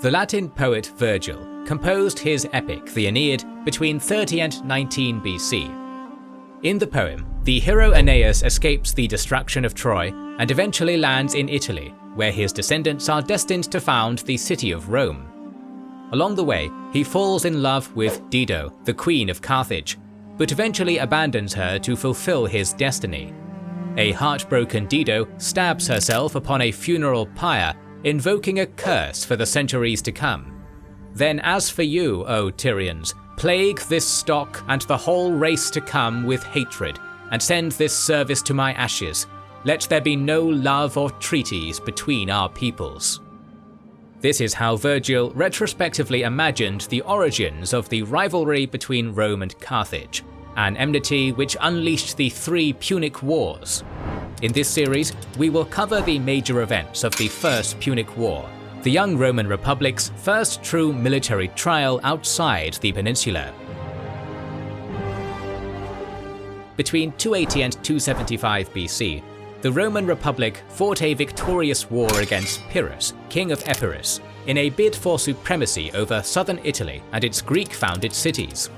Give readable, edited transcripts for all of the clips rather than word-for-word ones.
The Latin poet Virgil composed his epic, the Aeneid, between 30 and 19 BC. In the poem, the hero Aeneas escapes the destruction of Troy and eventually lands in Italy, where his descendants are destined to found the city of Rome. Along the way, he falls in love with Dido, the queen of Carthage, but eventually abandons her to fulfill his destiny. A heartbroken Dido stabs herself upon a funeral pyre, invoking a curse for the centuries to come. Then as for you, O Tyrians, plague this stock and the whole race to come with hatred, and send this service to my ashes. Let there be no love or treaties between our peoples. This is how Virgil retrospectively imagined the origins of the rivalry between Rome and Carthage, an enmity which unleashed the 3 Punic Wars. In this series, we will cover the major events of the First Punic War, the young Roman Republic's first true military trial outside the peninsula. Between 280 and 275 BC, the Roman Republic fought a victorious war against Pyrrhus, king of Epirus, in a bid for supremacy over southern Italy and its Greek-founded cities.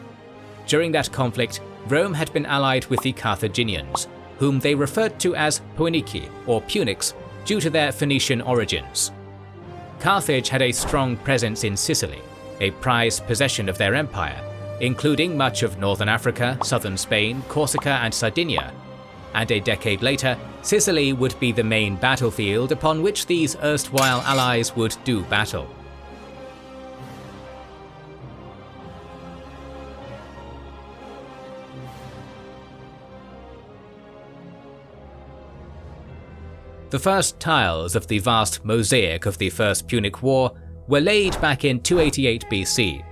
During that conflict, Rome had been allied with the Carthaginians, whom they referred to as Punici or Punics due to their Phoenician origins. Carthage had a strong presence in Sicily, a prized possession of their empire, including much of northern Africa, southern Spain, Corsica and Sardinia. And a decade later, Sicily would be the main battlefield upon which these erstwhile allies would do battle. The first tiles of the vast mosaic of the First Punic War were laid back in 288 BC.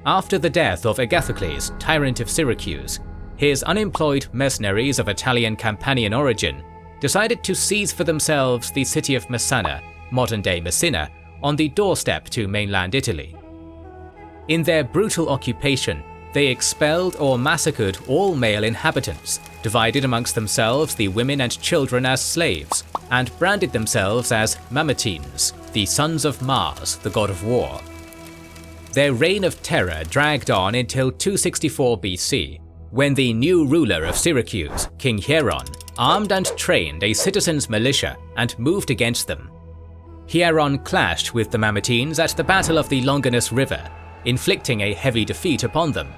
After the death of Agathocles, tyrant of Syracuse, his unemployed mercenaries of Italian Campanian origin decided to seize for themselves the city of Messana, modern-day Messina, on the doorstep to mainland Italy. In their brutal occupation, they expelled or massacred all male inhabitants, divided amongst themselves the women and children as slaves, and branded themselves as Mamertines, the sons of Mars, the god of war. Their reign of terror dragged on until 264 BC, when the new ruler of Syracuse, King Hieron, armed and trained a citizens' militia and moved against them. Hieron clashed with the Mamertines at the Battle of the Longinus River, inflicting a heavy defeat upon them.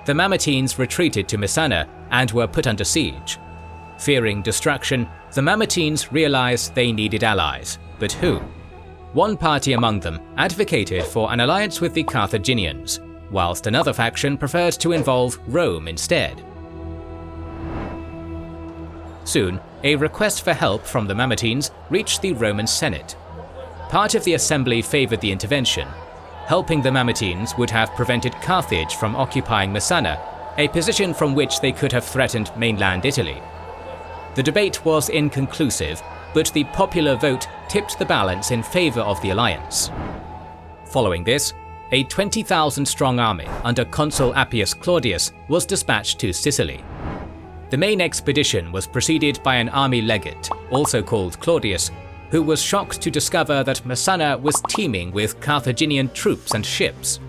The Mamertines retreated to Messana and were put under siege. Fearing destruction, the Mamertines realized they needed allies, but who? One party among them advocated for an alliance with the Carthaginians, whilst another faction preferred to involve Rome instead. Soon, a request for help from the Mamertines reached the Roman Senate. Part of the assembly favored the intervention. Helping the Mamertines would have prevented Carthage from occupying Messana, a position from which they could have threatened mainland Italy. The debate was inconclusive, but the popular vote tipped the balance in favor of the alliance. Following this, a 20,000-strong army under Consul Appius Claudius was dispatched to Sicily. The main expedition was preceded by an army legate, also called Claudius, who was shocked to discover that Messana was teeming with Carthaginian troops and ships.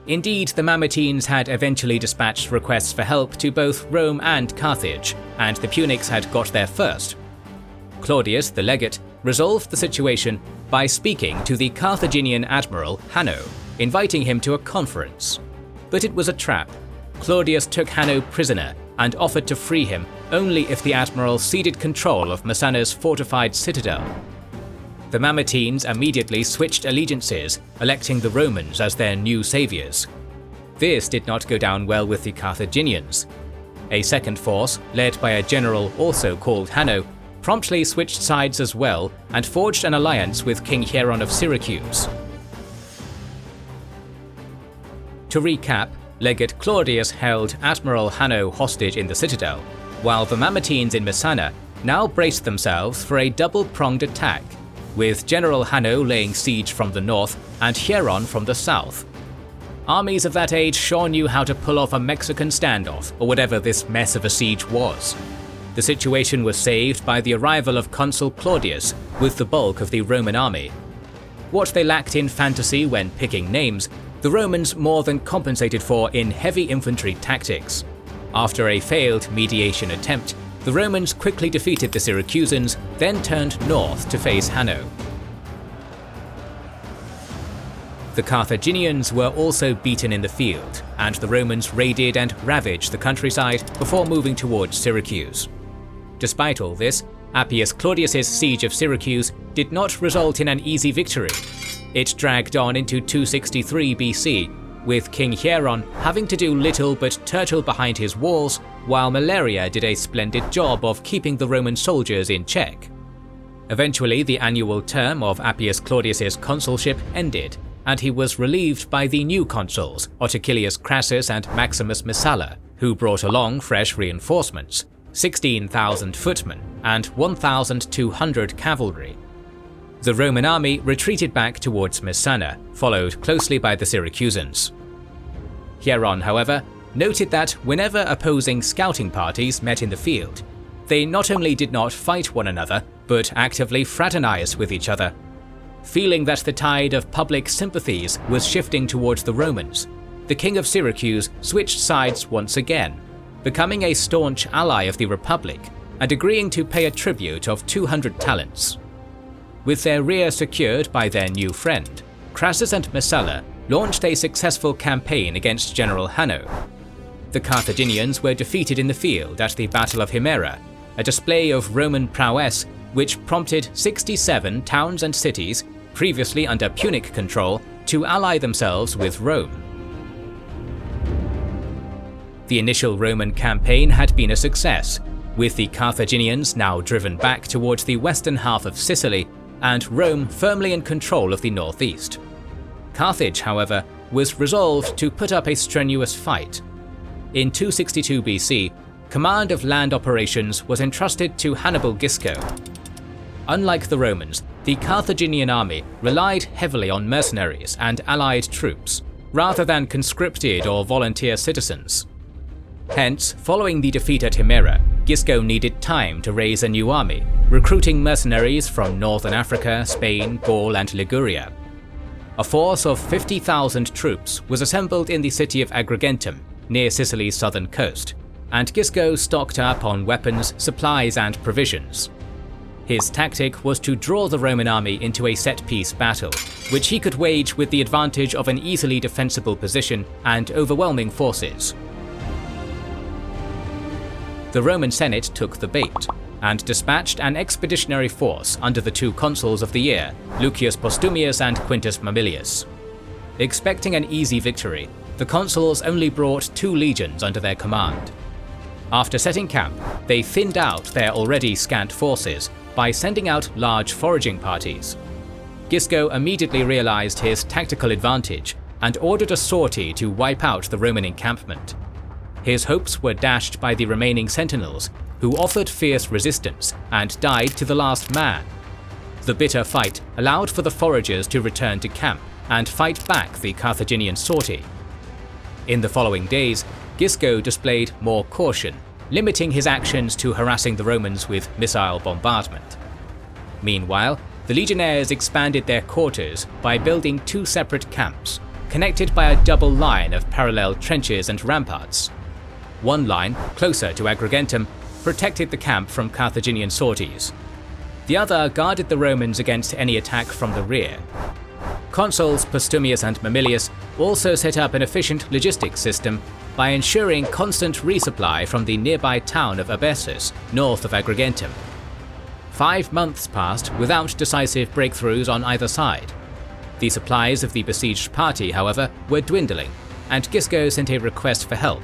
Indeed, the Mamertines had eventually dispatched requests for help to both Rome and Carthage, and the Punics had got there first. Claudius, the legate, resolved the situation by speaking to the Carthaginian admiral Hanno, inviting him to a conference. But it was a trap. Claudius took Hanno prisoner and offered to free him only if the admiral ceded control of Messana's fortified citadel. The Mamertines immediately switched allegiances, electing the Romans as their new saviors. This did not go down well with the Carthaginians. A second force, led by a general also called Hanno, promptly switched sides as well and forged an alliance with King Hieron of Syracuse. To recap, Legate Claudius held Admiral Hanno hostage in the citadel, while the Mamertines in Messana now braced themselves for a double-pronged attack, with General Hanno laying siege from the north and Hieron from the south. Armies of that age sure knew how to pull off a Mexican standoff, or whatever this mess of a siege was. The situation was saved by the arrival of Consul Claudius with the bulk of the Roman army. What they lacked in fantasy when picking names, the Romans more than compensated for in heavy infantry tactics. After a failed mediation attempt, the Romans quickly defeated the Syracusans, then turned north to face Hanno. The Carthaginians were also beaten in the field, and the Romans raided and ravaged the countryside before moving towards Syracuse. Despite all this, Appius Claudius's siege of Syracuse did not result in an easy victory. It dragged on into 263 BC, with King Hieron having to do little but turtle behind his walls, while Malaria did a splendid job of keeping the Roman soldiers in check. Eventually, the annual term of Appius Claudius's consulship ended, and he was relieved by the new consuls, Ottocilius Crassus and Maximus Messala, who brought along fresh reinforcements, 16,000 footmen and 1,200 cavalry. The Roman army retreated back towards Messana, followed closely by the Syracusans. Hieron, however, noted that whenever opposing scouting parties met in the field, they not only did not fight one another, but actively fraternized with each other. Feeling that the tide of public sympathies was shifting towards the Romans, the king of Syracuse switched sides once again, becoming a staunch ally of the Republic and agreeing to pay a tribute of 200 talents. With their rear secured by their new friend, Crassus and Messala launched a successful campaign against General Hanno. The Carthaginians were defeated in the field at the Battle of Himera, a display of Roman prowess which prompted 67 towns and cities, previously under Punic control, to ally themselves with Rome. The initial Roman campaign had been a success, with the Carthaginians now driven back towards the western half of Sicily and Rome firmly in control of the northeast. Carthage, however, was resolved to put up a strenuous fight. In 262 BC, command of land operations was entrusted to Hannibal Gisco. Unlike the Romans, the Carthaginian army relied heavily on mercenaries and allied troops, rather than conscripted or volunteer citizens. Hence, following the defeat at Himera, Gisco needed time to raise a new army, recruiting mercenaries from northern Africa, Spain, Gaul and Liguria. A force of 50,000 troops was assembled in the city of Agrigentum, near Sicily's southern coast, and Gisco stocked up on weapons, supplies and provisions. His tactic was to draw the Roman army into a set-piece battle, which he could wage with the advantage of an easily defensible position and overwhelming forces. The Roman Senate took the bait, and dispatched an expeditionary force under the two consuls of the year, Lucius Postumius and Quintus Mamilius. Expecting an easy victory, the consuls only brought 2 legions under their command. After setting camp, they thinned out their already scant forces by sending out large foraging parties. Gisco immediately realized his tactical advantage and ordered a sortie to wipe out the Roman encampment. His hopes were dashed by the remaining sentinels, who offered fierce resistance and died to the last man. The bitter fight allowed for the foragers to return to camp and fight back the Carthaginian sortie. In the following days, Gisco displayed more caution, limiting his actions to harassing the Romans with missile bombardment. Meanwhile, the legionnaires expanded their quarters by building 2 separate camps, connected by a double line of parallel trenches and ramparts. One line, closer to Agrigentum, protected the camp from Carthaginian sorties. The other guarded the Romans against any attack from the rear. Consuls Postumius and Mamilius also set up an efficient logistics system by ensuring constant resupply from the nearby town of Abessus, north of Agrigentum. 5 months passed without decisive breakthroughs on either side. The supplies of the besieged party, however, were dwindling, and Gisco sent a request for help.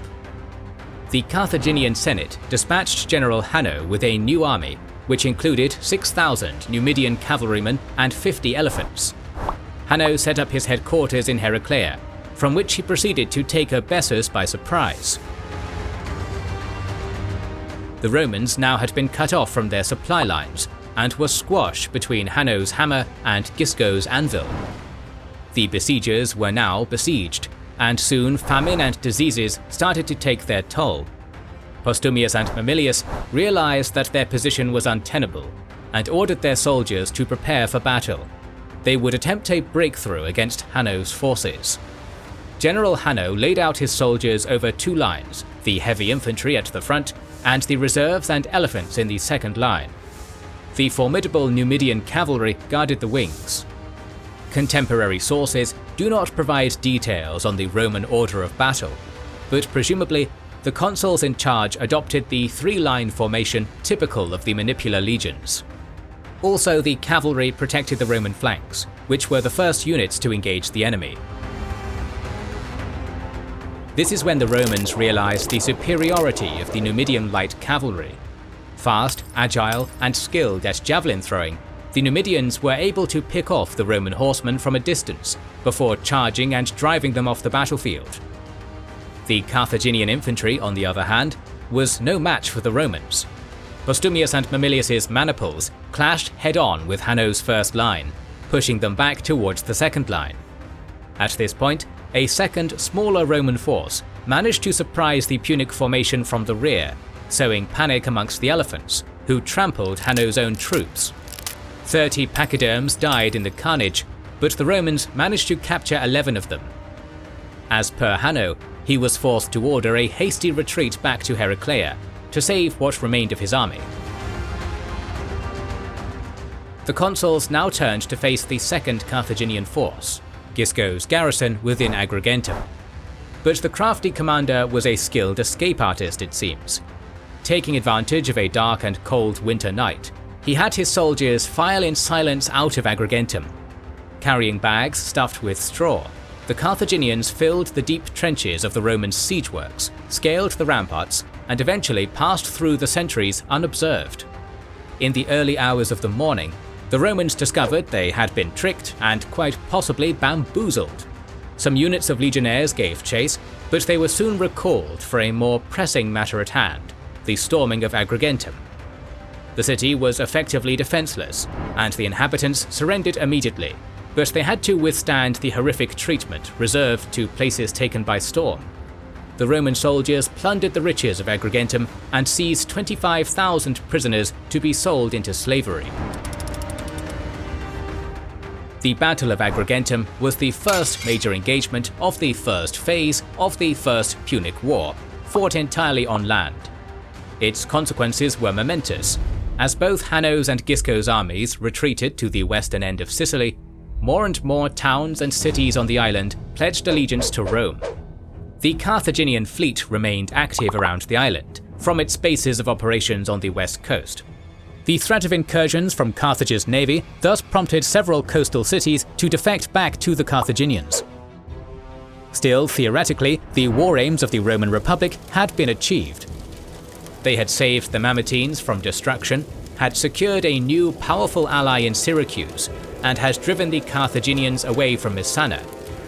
The Carthaginian Senate dispatched General Hanno with a new army, which included 6,000 Numidian cavalrymen and 50 elephants. Hanno set up his headquarters in Heraclea, from which he proceeded to take Abessus by surprise. The Romans now had been cut off from their supply lines, and were squashed between Hanno's hammer and Gisco's anvil. The besiegers were now besieged, and soon famine and diseases started to take their toll. Postumius and Mamilius realized that their position was untenable, and ordered their soldiers to prepare for battle. they would attempt a breakthrough against Hanno's forces. General Hanno laid out his soldiers over two lines, the heavy infantry at the front and the reserves and elephants in the second line. The formidable Numidian cavalry guarded the wings. Contemporary sources do not provide details on the Roman order of battle, but presumably the consuls in charge adopted the three-line formation typical of the Manipular legions. Also, the cavalry protected the Roman flanks, which were the first units to engage the enemy. This is when the Romans realized the superiority of the Numidian light cavalry. Fast, agile, and skilled at javelin throwing, the Numidians were able to pick off the Roman horsemen from a distance before charging and driving them off the battlefield. The Carthaginian infantry, on the other hand, was no match for the Romans. Postumius and Mamilius's maniples clashed head-on with Hanno's first line, pushing them back towards the second line. At this point, a second, smaller Roman force managed to surprise the Punic formation from the rear, sowing panic amongst the elephants, who trampled Hanno's own troops. 30 pachyderms died in the carnage, but the Romans managed to capture 11 of them. As per Hanno, he was forced to order a hasty retreat back to Heraclea to save what remained of his army. The consuls now turned to face the second Carthaginian force, Gisco's garrison within Agrigentum. But the crafty commander was a skilled escape artist, it seems. Taking advantage of a dark and cold winter night, he had his soldiers file in silence out of Agrigentum. Carrying bags stuffed with straw, the Carthaginians filled the deep trenches of the Roman siege works, scaled the ramparts, and eventually passed through the sentries unobserved. In the early hours of the morning, the Romans discovered they had been tricked and quite possibly bamboozled. Some units of legionnaires gave chase, but they were soon recalled for a more pressing matter at hand, the storming of Agrigentum. The city was effectively defenseless, and the inhabitants surrendered immediately, but they had to withstand the horrific treatment reserved to places taken by storm. The Roman soldiers plundered the riches of Agrigentum and seized 25,000 prisoners to be sold into slavery. The Battle of Agrigentum was the first major engagement of the first phase of the First Punic War, fought entirely on land. Its consequences were momentous. As both Hanno's and Gisco's armies retreated to the western end of Sicily, more and more towns and cities on the island pledged allegiance to Rome. The Carthaginian fleet remained active around the island, from its bases of operations on the west coast. The threat of incursions from Carthage's navy thus prompted several coastal cities to defect back to the Carthaginians. Still, theoretically, the war aims of the Roman Republic had been achieved. They had saved the Mamertines from destruction, had secured a new powerful ally in Syracuse, and had driven the Carthaginians away from Messana,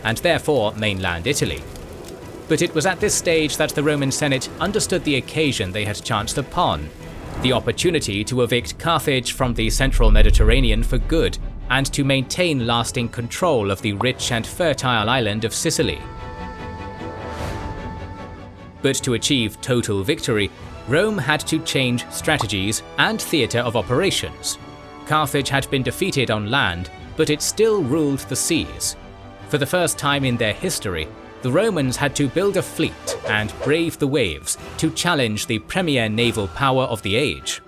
and therefore mainland Italy. But it was at this stage that the Roman Senate understood the occasion they had chanced upon, the opportunity to evict Carthage from the central Mediterranean for good, and to maintain lasting control of the rich and fertile island of Sicily. But to achieve total victory, Rome had to change strategies and theatre of operations. Carthage had been defeated on land, but it still ruled the seas. For the first time in their history, the Romans had to build a fleet and brave the waves to challenge the premier naval power of the age.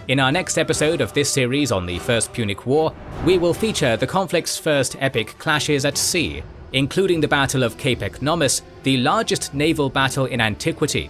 In our next episode of this series on the First Punic War, we will feature the conflict's first epic clashes at sea, including the Battle of Cape Economus, the largest naval battle in antiquity.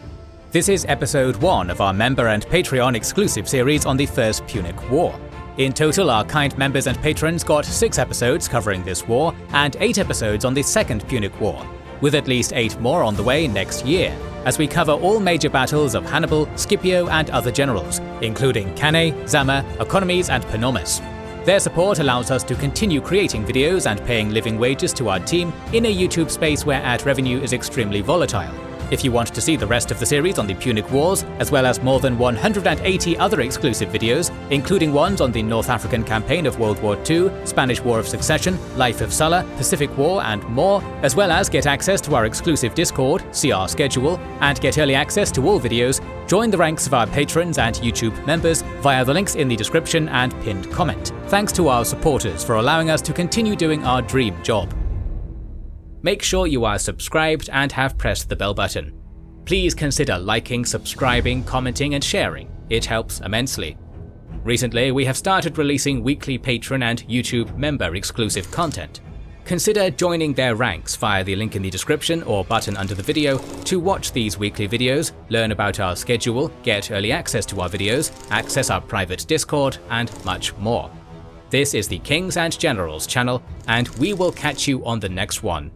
This is episode 1 of our member and Patreon exclusive series on the First Punic War. In total, our kind members and patrons got 6 episodes covering this war and 8 episodes on the Second Punic War, with at least 8 more on the way next year, as we cover all major battles of Hannibal, Scipio, and other generals, including Cannae, Zama, Economies, and Panomus. Their support allows us to continue creating videos and paying living wages to our team in a YouTube space where ad revenue is extremely volatile. If you want to see the rest of the series on the Punic Wars, as well as more than 180 other exclusive videos, including ones on the North African campaign of World War II, Spanish War of Succession, Life of Sulla, Pacific War and more, as well as get access to our exclusive Discord, see our schedule, and get early access to all videos, join the ranks of our patrons and YouTube members via the links in the description and pinned comment. Thanks to our supporters for allowing us to continue doing our dream job. Make sure you are subscribed and have pressed the bell button. Please consider liking, subscribing, commenting and sharing. It helps immensely. Recently, we have started releasing weekly patron and YouTube member exclusive content. Consider joining their ranks via the link in the description or button under the video to watch these weekly videos, learn about our schedule, get early access to our videos, access our private Discord, and much more. This is the Kings and Generals channel, and we will catch you on the next one.